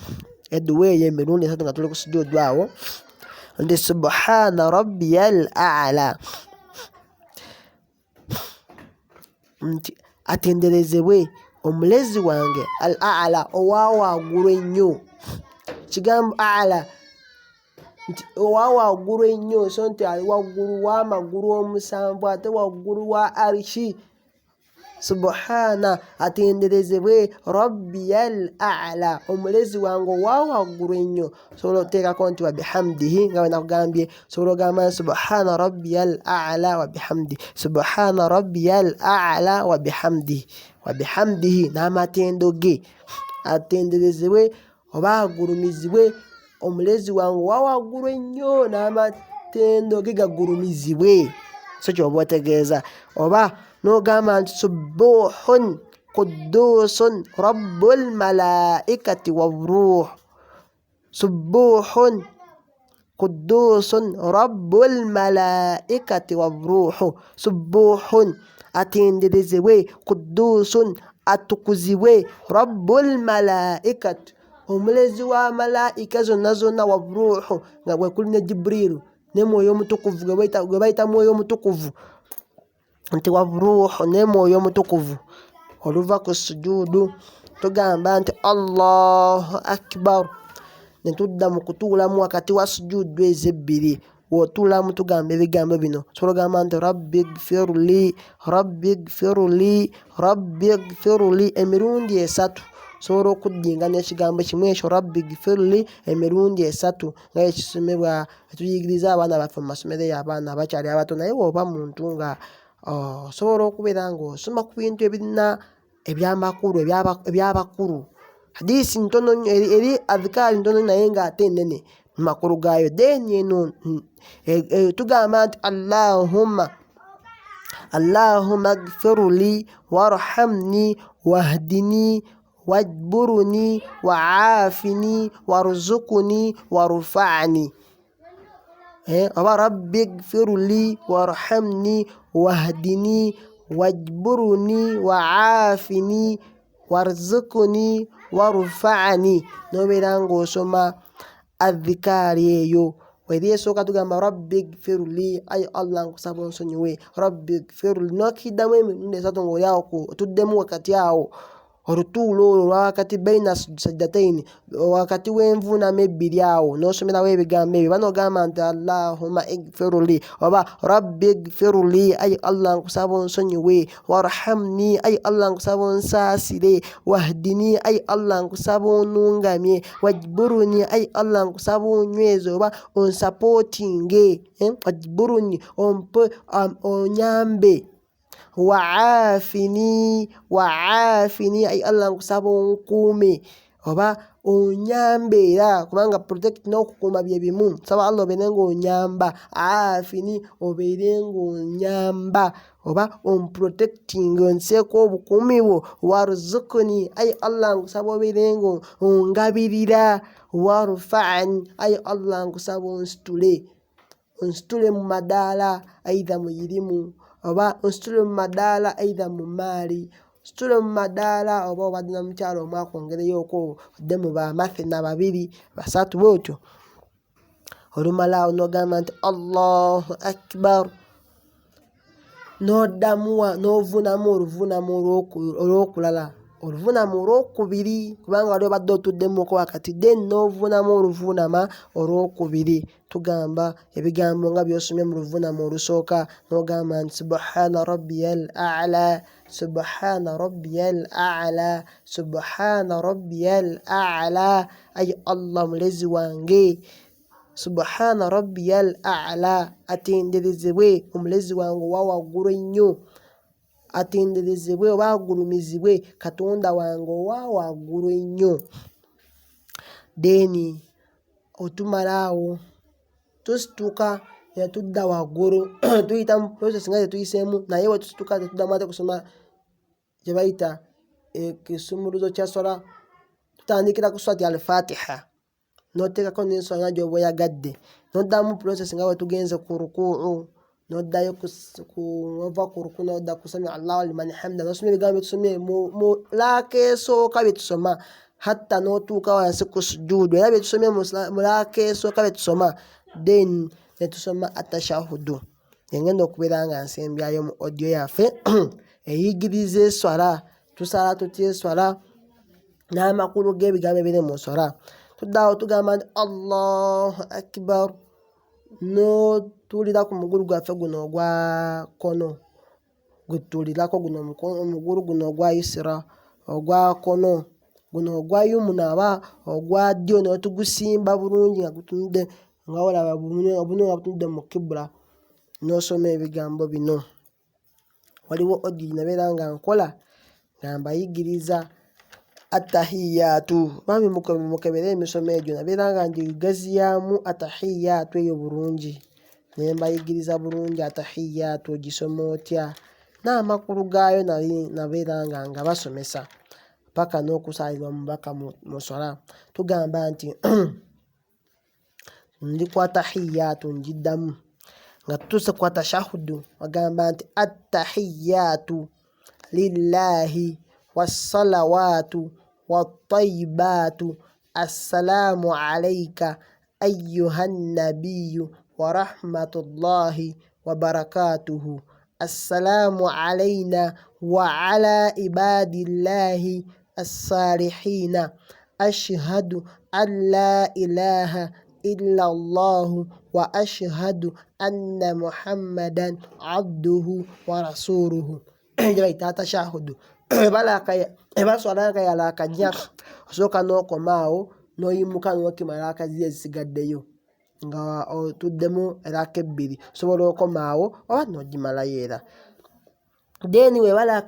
edduwa eyo emirundi 3 nga tuli ku sujuudu awo nti subhana rabbiyal a'la, nti atenderezebwe omulezi wange al a'la, owawaagulu ennyo. Kigambo a'la nti owawaagulu ennyo, so nti ali waggulu w'amagulu 7 ate waggulu wa arshi. Subhana, atenderezebwe rabbiyal a'la, omulezi wange owawaagulu ennyo. Sobola oteekako nti wa bihamdihi nga bwe nakugambye. Sobola ogamba subhana rabbiyal a'la wa bihamdihi, subhana rabbiyal a'la wa bihamdihi, wa bihamdihi n'amatendo ge. Atenderezebwe oba agulumizibwe omulezi wange owawaagulu ennyo n'amatendo ge gagulumizibwe. So kyoba otegeeza. Oba n'ogamba nti subuhun qudusun rabbul malaikati wabruh, subuhun qudusun rabbul malaikati wabruh. Subuhun, atenderezebwe, qudusun, atukuzibwe, rabbul malaikati, omulezi wa malaika zonna zonna, wabruhu, nga bwe kuli ne Jibrilu ne mwoyo omutukuvu gwe bayita mwoyo omutukuvu, nti wabruhu ne mwoyo omutukuvu. Oluva ku sujuudu tugamba nti Allahu akbar, ne tudda mu kutuulamu wakati wa sujuudu ezo 2. W'otuulamu tugamba ebigambo bino. Sobola ogamba nti rabbi gfirli, rabbi gfirli, rabbi gfirli emirundi 3. Sobola okuddinga n'ekigambo kimu ekyo rabbi gfirli emirundi 3 nga ekisomebwa etuyigiriza abaana baffe mu masomero eyo abaana abakyali abato. Naye bw'oba muntu nga osobola okubeera ng'osoma ku bintu ebirina ebyamakulu ebyabakulu, hadisi ntono eri adhikaari ntono naye ng'ate nnene mu makulu gaayo. Then eno tugamba nti Allahumma gfirli warhamni wahdini wajburni wa'afini warzuqni warfa'ni. Oba rabbi gfirli warhamni wahdini wajburni wa'afini warzuqni warfa'ni. Nobeera ng'osoma adhikaari eyo. Eri esooka tugamba rabbi gfirli, ayi Allah nkusaba onsonyiwe, rabbi gfirli. N'okiddamu emirundi 3 ng'oli awo otuddemu wakati awo olutuulo olwo lwakati baina sajdataini, wakati w'envuunamo 2 awo n'osomerawo ebigambo ebyo. Banogamba nti Allahumma igfirli oba rabbi gfirli, ayi Allah nkusaba onsonyiwe, warhamni, ayi Allah nkusaba onsaasire, wahdini, ayi Allah nkusaba onungamye, wajburni, ayi Allah nkusaba onyweze oba onsapootinge, wajburni onyambe, wa'afini, ayi Allah nkusaba onkuume, oba onyambe era kubanga protect n'okukuuma bye bimu. Nsaba Allah obeere ng'onyamba, afini obeere ng'onyamba oba protecting onseeko obukuumi bwo. Warzuqni, ayi Allah nkusaba obeere ng'ongabirira. Warfa'ni, ayi Allah nkusaba onsitule mu madaala aidha mu irimu oba onsitule mu madaala aidha mu maali, onsitule mu madaala oba obadde na mukyalo omwaka ongereyoko odde mu bamathina 2 3 bwotyo. Olumalaawo n'ogamba nti Allahu akbar, n'oddamuwa n'ovunamu oluvunamu olw'okulala, oluvunamu olw'okubiri kubanga wali obadde otuddemukko wakati, then n'ovunamu oluvunama olw'okubiri. Tugamba ebigambo nga by'osomye mu luvunamu olusooka n'ogamba nti subhana rabbiyal a'la, subhana rabbiyal a'la, subhana rabbiyal a'la. Ayi Allah mulezi wange, subhana rabbiyal a'la, atenderezebwe omulezi wange owa waggulu ennyo, atenderezebwe oba agulumizibwe Katonda wange owa waggulu ennyo. Then otumalaawo tusituka yatudda waggulu tuyita mu process nga tetuyiseemu, naye we tusituka tetuddamu ate kusoma kye bayita ekisumuluzo kya swala. Tutandikira ku swati al-Fatiha n'oteekako n'enswala nga gy'oba oyagadde, n'oddamu process nga we tugenze ku rukuu'u, n'oddayo ova ku rukuu'u n'odda ku sami Allahu liman hamida, n'osoma ebigambo bye tusomye mu laaka esooka bye tusoma hatta n'otuuka wansi ku sujuudu era bye tusomye mu laaka esooka bye tusoma. Then ne tusoma atashahudu. Ngenda okubeera nga nsembyayo mu audio yaffe eyigiriza eswala, tusala tutya eswala n'amakulu g'ebigambo ebiri mu swala. Tuddaawo tugamba nti Allahu akbar, n'otuulira ku mugulu gwaffe guno ogwa kono, gutuulirako guno omugulu guno ogwa yusra, ogwa kono guno ogwa yumuna oba ogwa ddyo n'otugusimba bulungi nga gutunudde nga olaba obuno nga butunudde mu kibula, n'osoma ebigambo bino. Waliwo audio nabeera nga nkola nga mbayigiriza attahiyatu, bambi mukebere emisomo egyo, nabeera nga ngigaziyaamu attahiyatu eyo bulungi, ne mbayigiriza bulungi attahiyatu ogisoma otya n'amakulu gaayo nabeera nga basomesa paka n'okusaalirwa mubaka mu swala. Tugamba nti ndi ku attahiyatu ngiddamu, nga tutuuse ku atashahudu bagamba nti attahiyatu lillahi wassalawatu wattayibatu assalamu alayka ayyuhan nabiyyu wa rahmatullahi wa barakatuhu, assalamu alayna wa ala ibadillahi as-salihina, ashhadu an la ilaha illa Allahu wa ashhadu anna Muhammadan abduhu wa rasuluhu. Jabaita atashahudu eba swala nga yalaaka nnya, osooka n'okomaawo n'oyimuka n'okimala laaka ziri ezisigaddeyo nga otuddemu laaka 2, osobola okomaawo oba n'ogimalayo era. Then weba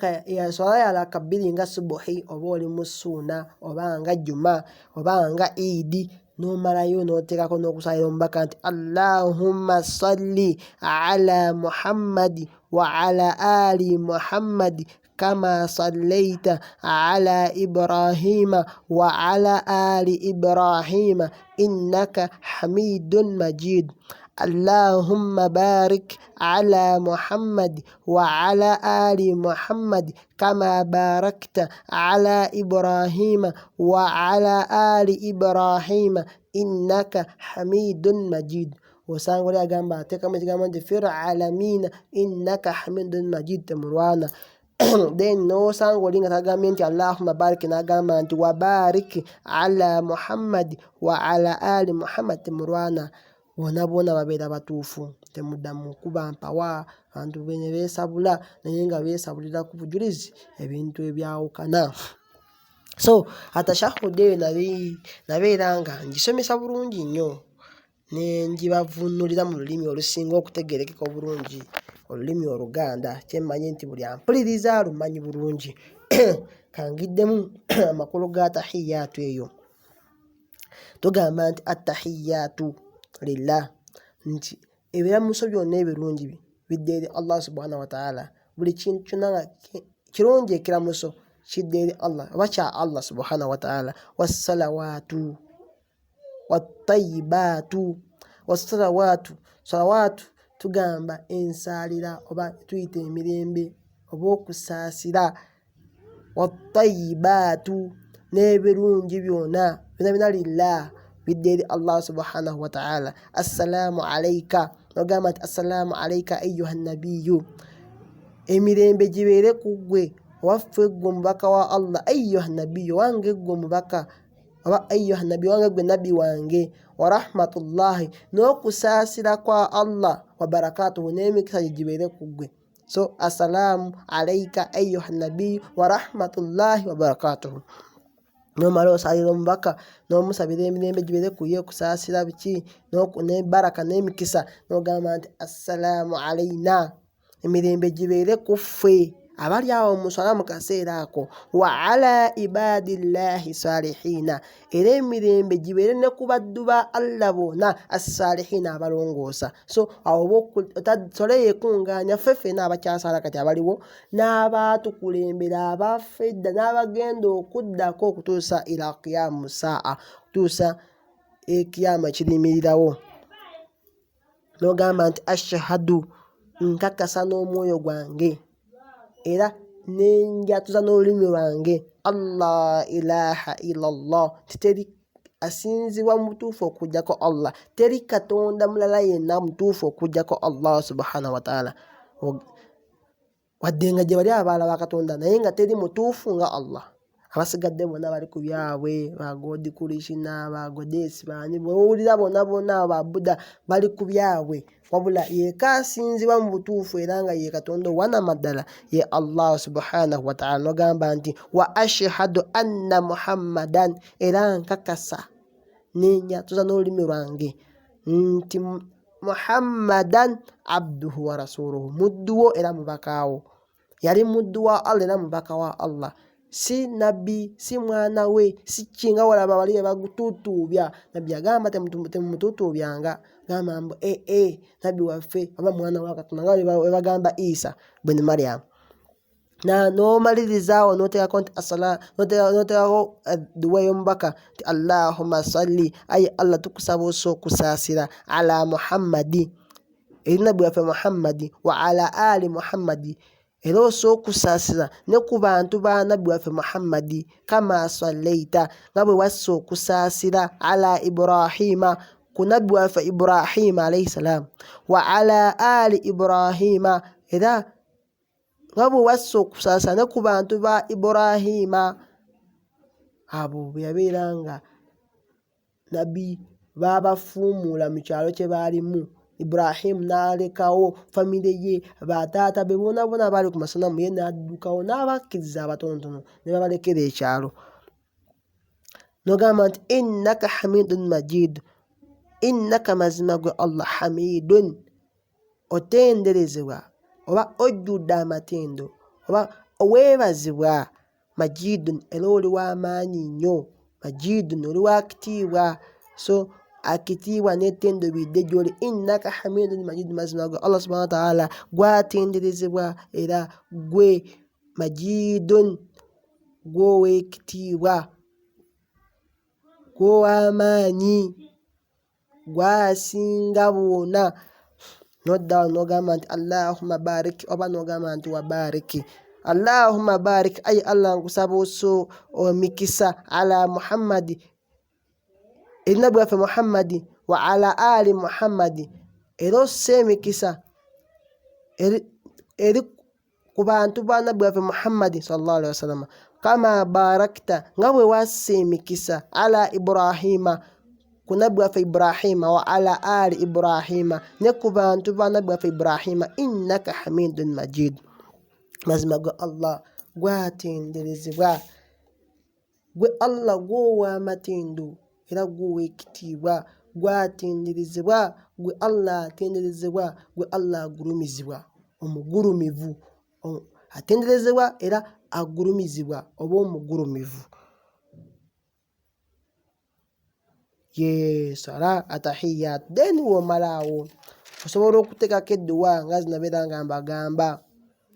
swala ya laaka 2 nga subuhi oba oli mu suuna oba nga juma oba nga idi, n'omalayo n'oteekako n'okusaalira omubaka nti Allahumma salli ala Muhammadi wa ala ali Muhammadi kama sallaita ala Ibrahima wa ala ali Ibrahima innaka hamidun majid. Allahumma barik ala Muhammad wa ala ali Muhammad kama barakta ala Ibrahima wa ala ali Ibrahima innaka hamidun majid. Osanga oli agamba ateekamu ekigambo nti fil alamina innaka hamidun majid temulwana. Then n'osanga oli nga tagambye nti Allahumma barik n'agamba nti wa barik ala Muhammad wa ala ali Muhammad temulwana. Bona babeera batuufu, temuddamu kuba mpawa abantu bene beesabula naye nga beesabulira ku bujulizi ebintu ebyawukana. So atashahudu eyo nabeera nga ngisomesa bulungi nnyo ne ngibavuunulira mu lulimi olusinga okutegeerekeka obulungi, olulimi Oluganda. Kyemmanyi nti buli ampuliriza alumanyi bulungi. kangiddemu amakulu ga tahiyatu eyo tugamba nti attahiyatu lillah nti ebiramuso byonna ebirungi bidde eri Allah subhanahu wa ta'ala. Buli kintu kyonna kirungi ekiramuso kidde eri Allah oba kya Allah subhanahu wa ta'ala. Wassalawatu wattayibatu. Salawatu tugamba ensalira oba tuyita emirembe oba okusaasira. Wattayibatu n'ebirungi byonna bina lillah bidde eri Allah subhanahu wa ta'ala. Assalamu alayka nogamba nti assalamu alayka ayyuha nabiyyu, emirembe gibeere ku ggwe waffe ggwe omubaka wa Allah. Ayyuha nabiyyu wange ggwe omubaka oba ayyuha nabiyyu wange ggwe nabbi wange. Wa rahmatullahi n'okusaasira kwa Allah. Wa barakatuhu n'emikisa gibeere ku ggwe. So assalamu alayka ayyuha nabiyyu wa rahmatullahi wa barakatuhu. Nomala osalira omubaka n'omusabira emirembe gibeere ku ye, okusaasira biki ne baraka n'emikisa n'ogamba nti assalamu alayna, emirembe gibeere ku ffe abali awo musala mu kaseera ako. Wa ala ibadillahi salihina, era emirembe gibeere ne ku baddu ba Allah bona as-salihina abalongoosa. So awo sole yekungaanya ffeffe n'abakyasala kati abaliwo n'abaatukulembera abaffe edda n'abagenda okuddako okutuusa ila qiyamu saa, kutuusa ekiyama kirimirirawo. N'ogamba nti ashhadu, nkakasa n'omwoyo gwange era nenjatuza n'olulimi lwange, Allah ilaha illallah, titeri asinzibwa mutuufu okujjako Allah, teri katonda mulala yenna mutuufu okujjako Allah subhanahu wa ta'ala. Wadde nga gye bali abaala ba Katonda naye nga teri mutuufu nga Allah. Abasigadde bonna bali ku byabwe, ba God Krishna, ba Goddess, bani bw'owulira bonna ba Buddha bali ku byabwe, wabula yeka asinzibwa mu butuufu era nga ye Katonda owanamadala ye Allah subhanahu wa ta'ala. Nogamba nti wa ashhadu anna Muhammadan, era nkakasa nenjatuza n'olulimi lwange nti Muhammadan abduhu wa rasuluhu, mudduwo era mubakaawo. Yali muddu wa Allah era mubaka wa Allah, si nabbi, si mwana we, si kinga walaba bali bagututuubya. Nabbi agamba temututuubyanga, gamba mbu nabbi waffe oba mwana wa Katonda nga we bagamba Isa bin Maryam. Na n'omalirizawo n'oteekako nti n'oteekako duwa y'omubaka nti Allahumma salli, ayi Allah tukusaba okusaasira ala Muhammadi, eri nabbi waffe Muhammadi, wa ala ali Muhammadi, era okusaasira ne ku bantu ba nabbi waffe Muhammadi, kama sallaita, nga bwe wassa okusaasira ala Ibrahima, ku nabbi waffe Ibrahima alayhi salam, wa ala ali Ibrahima, era nga bwe wassa okusaasira ne ku bantu ba Ibrahima, abo bwe yabeeranga nabbi babafuumuula mu kyalo kye baalimu. Ibrahim n'alekawo famire ye, bataata be bona baali ku masanamu, ye n'addukawo n'abakkiriza abatonotono ne babalekera ekyalo. N'ogamba nti innaka hamidun majid, innaka mazima gwe Allah hamidun, otenderezebwa oba ojjudde amatendo oba oweebazibwa, majidun era oli w'amaanyi nnyo, majidun oli wakitiibwa. So akitiibwa n'ettendo bidde gy'oli. Innaka hamidun majid, mazima gwe Allah subhanahu wa ta'ala gwatenderezebwa era gwe majidun, gwe ow'ekitiibwa, gwe ow'amaanyi, gwasinga bwonna. Noddawo n'ogamba nti Allahumma barik, oba n'ogamba nti wabariki. Allahumma barik, ayi Allah nkusaba omikisa ala Muhammadi, eri nabbi waffe Muhammadi, wa ala ali Muhammadi, era osse emikisa eri ku bantu ba nabbi waffe Muhammadi sallallahu alaihi wasallam, kama barakta, nga bwe wassa emikisa ala Ibrahima, ku nabbi waffe Ibrahima, wa ala ali Ibrahima, ne ku bantu ba nabbi waffe Ibrahima, innaka hamidun majid, mazima gwe Allah gwatenderezebwa, gwe Allah gw'ow'amatendo era gwe ow'ekitiibwa, gwatenderezebwa, gwe Allah atenderezebwa, gwe Allah agulumizibwa, omugulumivu, atenderezebwa era agurumizibwa oba omugurumivu ye sala atahiyat. Then womalaawo osobola okuteekako edduwa nga zino beera nga mbagamba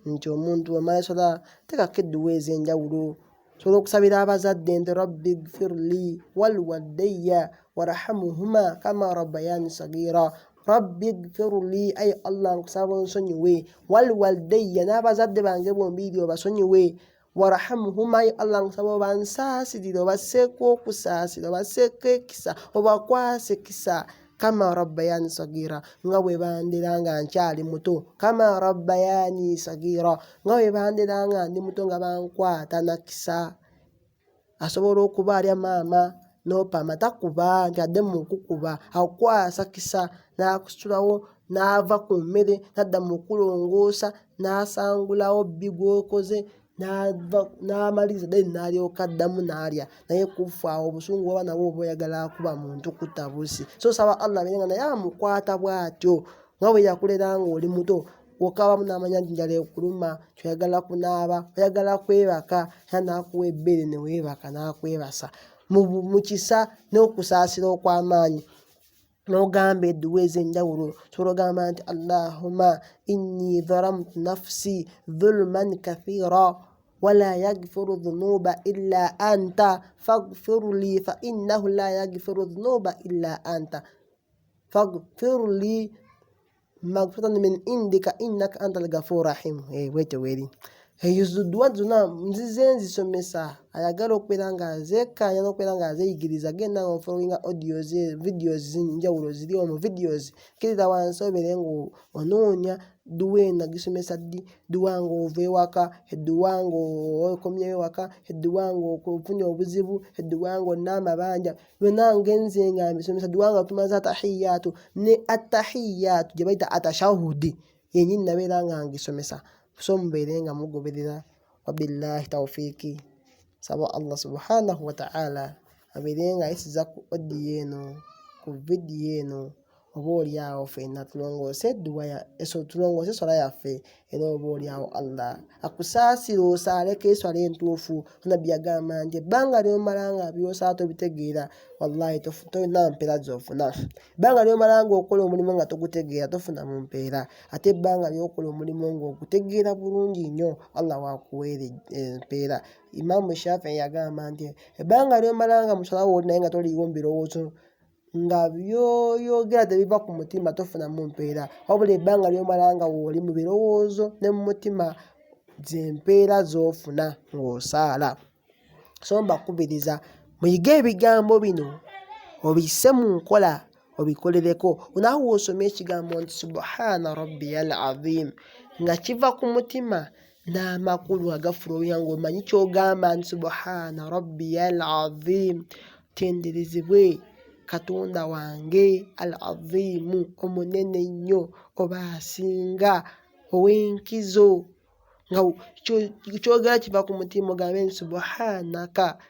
nti omuntu omala sala teekako edduwa ez'enjawulo. Osobola okusabira abazadde nti rabbi gfirli walwadayya warahamuhuma kama rabbayani sagira. Rabbi gfirli, ay Allah nkusaba onsonyiwe, walwadayya n'abazadde bange bombiri obasonyiwe, warahamuhuma, ay Allah nkusaba obansaasirire obasseeko okusaasira obasseeko ekisa obakwase ekisa, kama rabbayani sagira, nga bwe bandera nga nkyali muto, kama rabbayani sagira, nga bwe bandera nga ndi muto nga bankwata nakisa. Asobola okuba alya maama n'opama takuba nti adde mu kukuba, akwasa kisa n'akusitulawo n'ava ku mmere n'adda mu kulongoosa n'asangulawo bbi gw'okoze n'amaliriza then n'alyoka addamu n'alya. Naye kufaawo obusungu bw'abaana bwo oba oyagala akuba muntu kutta busi. So saba Allah abeerenga naye amukwata bw'atyo nga bwe yakulera nga oli muto. Wokaabamu n'amanya nti njala ekuluma, kyoyagala kunaaba, oyagala kwebaka, era n'akuwa ebbere ne weebaka n'akwebasa mu kisa n'okusaasira okw'amaanyi. N'ogamba edduwa ez'enjawulo, osobola ogamba nti Allahumma inni dhalamtu nafsi dhulman kathira wala yaghfiru dhunuba illa anta faghfirli fa innahu la yaghfiru dhunuba illa anta faghfirli maghfiratan min indika innaka antal ghafurur rahim. Bwetyo weri ezo dduwa zonna nzize nzisomesa. Ayagala okubeera nga azeekkaanya n'okubeera nga azeeyigiriza, genda nga ofollowinga audios videos njawulo ziri omwo videos.Kkirira wansi obeere nga onoonya dduwa eno nagisomesa ddi, dduwa nga ova ewaka, edduwa nga okomyewo ewaka, edduwa nga ofunye obuzibu, edduwa nga olina amabanja, byonna ngenze nga mbisomesa. Dduwa nga tumaze atahiyatu ne atahiyatu gye bayita atashahudi yennyini nabeera nga ngisomesa. So mubeere nga mugoberera. Wabillahi tawfiiki. Saba Allah subhanahu wa ta'ala abeere nga ayisiza ku audio eno, ku video eno, oba oliawo ffenna tulongoose edduwa tulongoose eswala yaffe, era oba oliawo Allah akusaasira osaaleko eswala entuufu. Nabbi yagamba nti ebbanga ly'omala nga by'osala tobitegeera, wallahi tolina mpeera z'ofuna. Ebbanga ly'omala nga okola omulimu nga togutegeera tofuna mu mpeera, ate ebbanga ly'okola omulimu ng'ogutegeera bulungi nnyo, Allah waakuweera empeera. Imaamu Shafi'i yagamba nti ebbanga ly'omala nga musala wooti naye nga toliiwo mu birowoozo, nga by'oyogera tebiva ku mutima, tofuna mu mpeera. Wabula ebbanga ly'omala nga wooli mu birowoozo ne mu mutima, z'empeera z'ofuna ng'osaala. So mbakubiriza muyige ebigambo bino, obisse mu nkola, obikolereko. Naawe osome ekigambo nti subhana rabbiyal azim nga kiva ku mutima n'amakulu agafulowinga ng'omanyi ky'ogamba nti subhana rabbiyal azim, tenderezebwe Katonda wange al azimu, omunene nnyo, oba asinga, ow'enkizo. Nga kyogera kiva ku mutima ogambe nti subhanaka,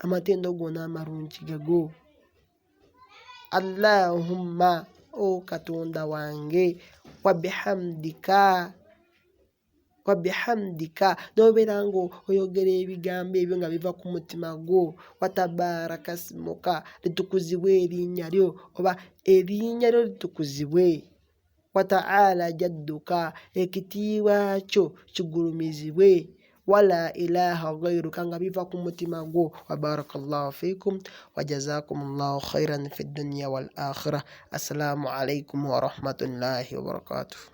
amatendo gonna amalungi gago. Allahumma, o Katonda wange, wabihamdika, n'obeera nga oyogera ebigambo ebyo nga biva ku mutima gwo. Watabaraka smuka, litukuzibwe erinnya lyo, oba erinnya lyo litukuzibwe. Wataala jadduka, ekitiibwa kyo kigulumizibwe. Wala ilaha ghairuka, nga biva ku mutima gwo. Wabarakallahu fikum wa jazakumullahu khairan fi dunya wal akhirah. Assalamu alaikum wa rahmatullahi wa barakatuh.